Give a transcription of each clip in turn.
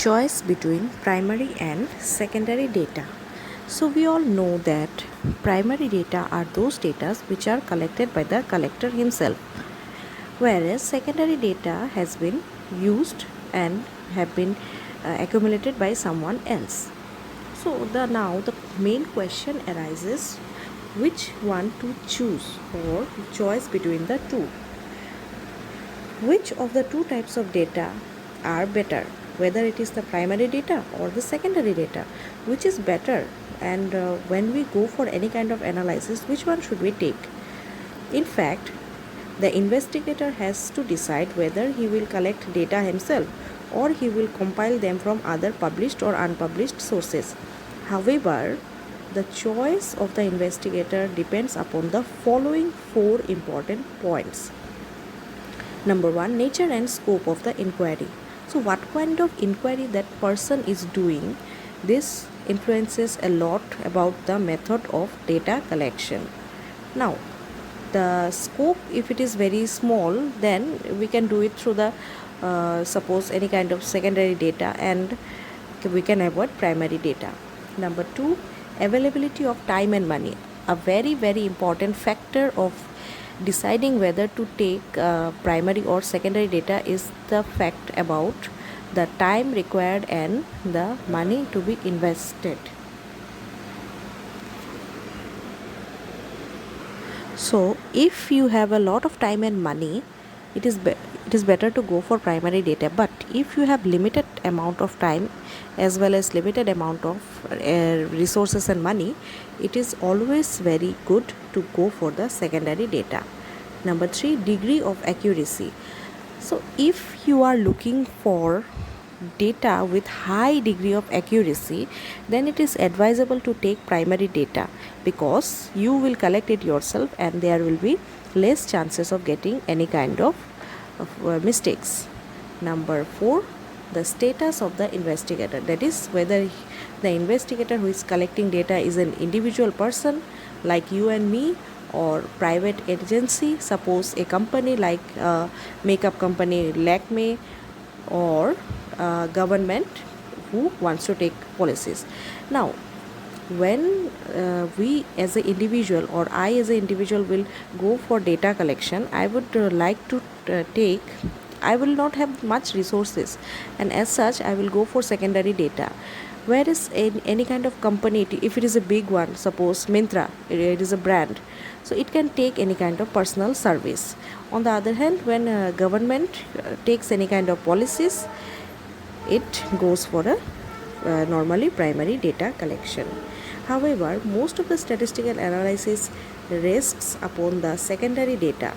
Choice between primary and secondary data. So we all know that primary data are those data which are collected by the collector himself, whereas secondary data has been used and have been accumulated by someone else. So now the main question arises, which one to choose, or choice between the two. Which of the two types of data are better, whether it is the primary data or the secondary data, which is better, and when we go for any kind of analysis, which one should we take? In fact, the investigator has to decide whether he will collect data himself or he will compile them from other published or unpublished sources. However, the choice of the investigator depends upon the following four important points. Number one, nature and scope of the inquiry. So what kind of inquiry that person is doing, this influences a lot about the method of data collection. Now, the scope, if it is very small, then we can do it through the suppose any kind of secondary data, and we can avoid primary data. Number two, availability of time and money. A very important factor of deciding whether to take primary or secondary data is the fact about the time required and the money to be invested. So if you have a lot of time and money, it is better to go for primary data. But if you have limited amount of time as well as limited amount of resources and money, it is always very good to go for the secondary data. Number three, degree of accuracy. So if you are looking for data with high degree of accuracy, then it is advisable to take primary data, because you will collect it yourself and there will be less chances of getting any kind of mistakes. Number four, the status of the investigator, that is whether the investigator who is collecting data is an individual person like you and me, or private agency, suppose a company like makeup company Lakme, or government who wants to take policies. Now, when we as an individual, or I as an individual, will go for data collection, I would like to I will not have much resources, and as such I will go for secondary data. Whereas in any kind of company, if it is a big one, suppose Myntra, it is a brand, so it can take any kind of personal service. On the other hand, when government takes any kind of policies, it goes for a normally primary data collection. However, most of the statistical analysis rests upon the secondary data.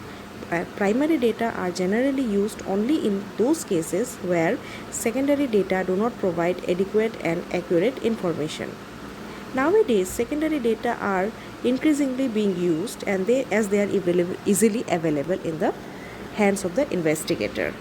Primary data are generally used only in those cases where secondary data do not provide adequate and accurate information. Nowadays, secondary data are increasingly being used, and as they are easily available in the hands of the investigator.